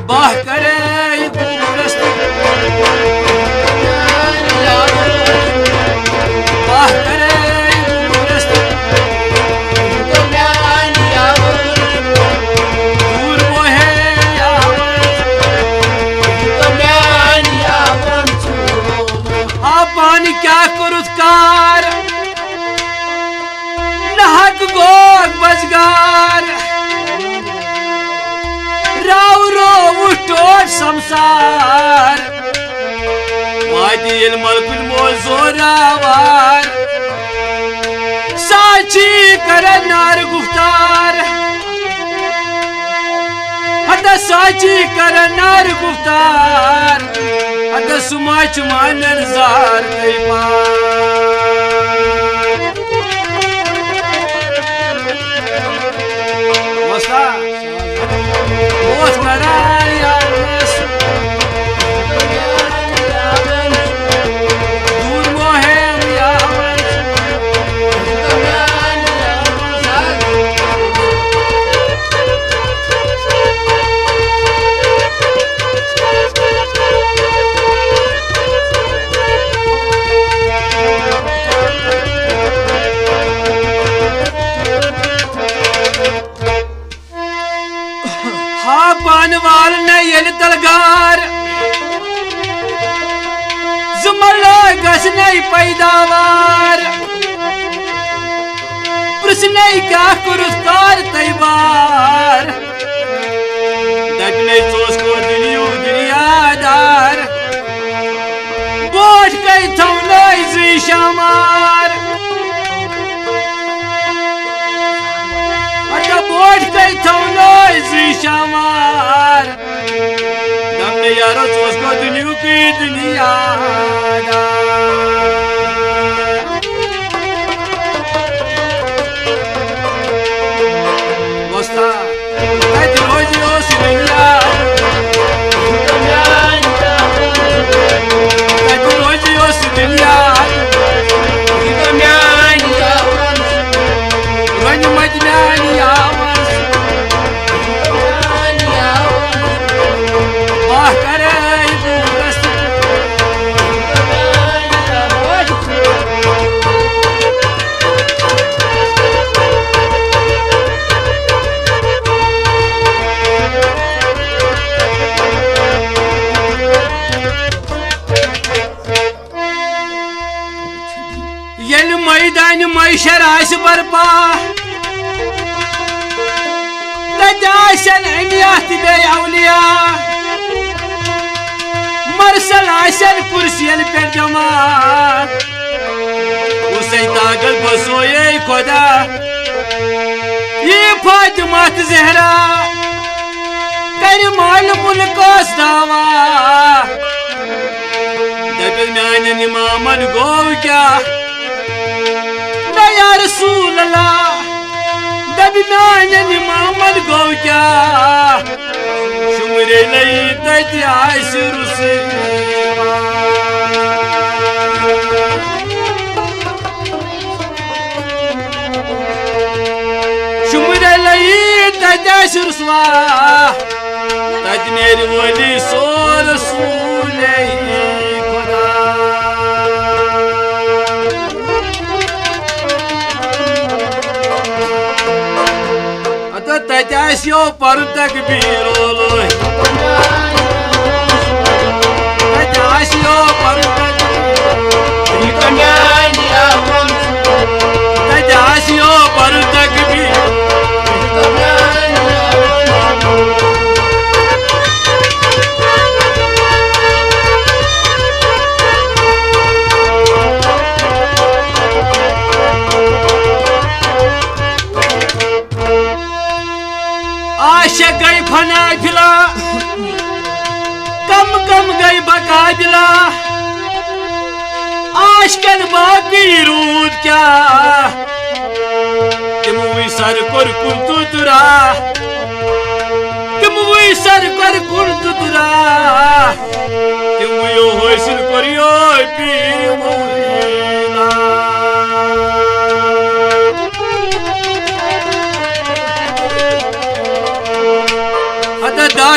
बाह करे दूरस्त बाह करे दूरस्त दूर मोहे आपन क्या करुत कार नहक गोग बजगार राव रो टोट संसार वादी मलकुल मोजोरावार साची कर नार गुफ्तार हदा साची कर नार गुफ्तार हदा सुमाच मानन जार कई वस्ता What's my पानवाल ने यल तलगार जुमला गसने पैदावार प्रश्न क्या कुरुस्कार तैबार दगने चोस को दुनियादार बोट कई थमने जी शामार बोट कई थमने जी शामार दमने यारो चोस को दुनियादार वस्ता कई रोजी ओस दुनिया कई रोजी ओस दुनिया रंग मजनानी आवाज बाह करे दूरस्त यल मैदान मैशर आस बरपा तजाशन अनियात बे औलिया मरसल आशन कुर्सियन पे जमा उसे तागल बसोए खुदा ये फातिमा ज़हरा कर माल मुल्कोस दावा दगल मान इमामन गो क्या या रसूल अल्लाह दबी मान इमामन गो क्या शुमरे लई तत्याश रुसे शुमरे लई तत्याश रुसवा तजनेर वली सो रसूल खुदा अतो तजास्यो पर तकबीर ओलोय तजास्यो पर तकबीर तजास्यो पर तकबीर आशा गई फना फिला कम कम गई बकाबिला आशकन बाकी रूद क्या तुम वही सर कर कुर्तु तुरा तुम वही सर कर कुर्तु तुरा तुम वही होइसिल करियो पीर मोला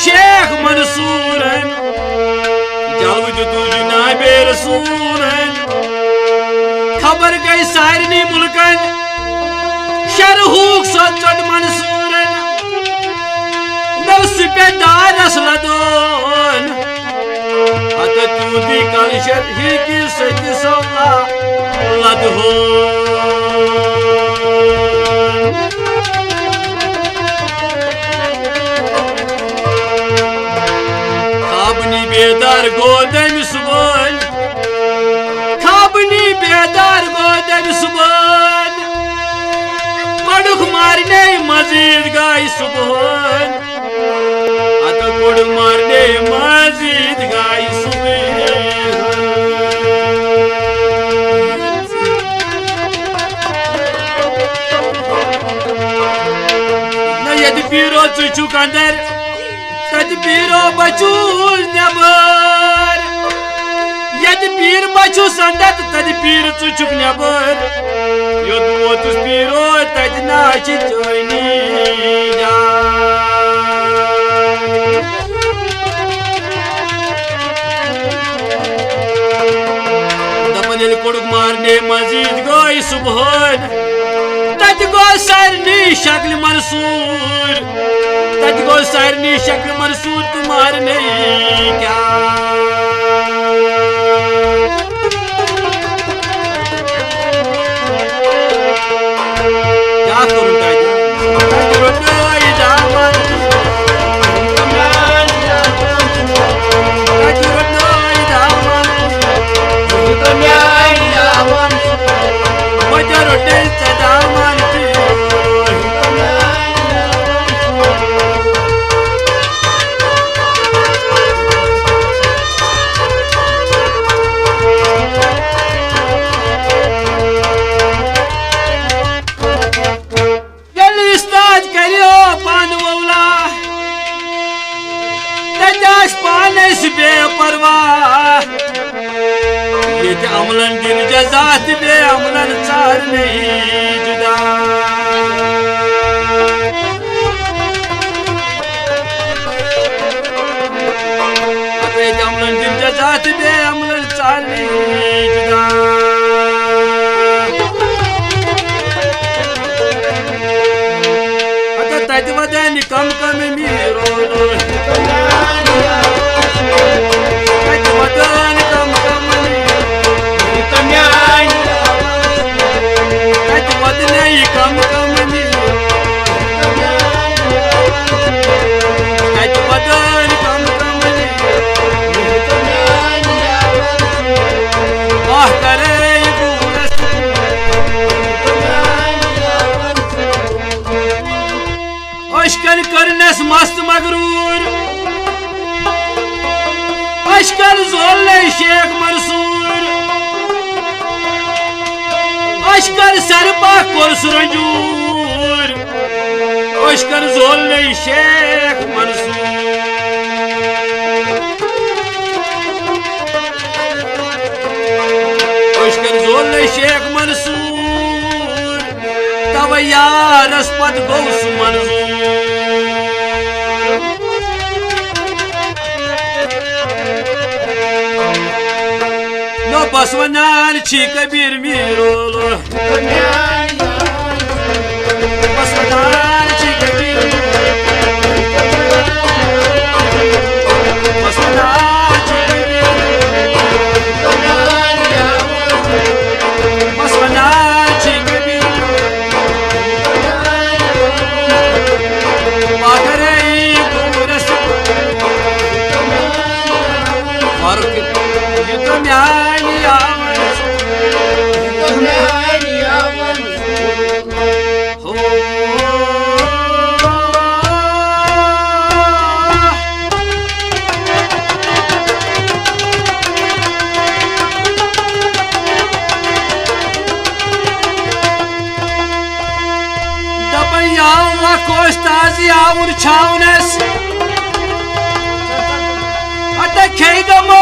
शेख मंसूर जलव तू जनाब रसूल खबर गई सारनी मुल्कन शरहूक सचट मंसूर नवसिपेदार असलदोन अत तूदी कल शरही की सच सौला लदहो बेदार गोदम सुबन खाबनी बेदार गोदम सुबन कड़ुख मारने मजीद गाय सुबन अत कुड़ मारने मजीद गाय न यदि पीरो चुचुक अंदर तदबीरो बचू नबर यद पीर बचू संदत तदबीर चुचुक नबर योद वोतुस पीरो तजना चिचोनी जा दपनिल कुड़ुक मारने मजीद गोई सुबहन तद गो सरनी शक्ल मंसूर तद गो सरनी शक्ल मंसूर तुम्हार नहीं क्या करूं अमलन दिन जजात बे अमलन चार नहीं जुदा अमलन दिन जजात बे अमलन चार नहीं जुदा तत वदन कम कम मीरो अशकल करनस मस्त मगरूर अशकल जोल शेख मंसूर अशकल सरपा कोर्स रंजूर अशकल जोल शेख मंसूर अशकल जोल शेख मंसूर तब यारस पद गौस मंसूर नो बसवनान छी कबीर मीरोलो बसवनान छी कबीर बसवनान छी कबीर बसवनान छी कबीर खोश ताजी आउन छावनस आता खेई गमो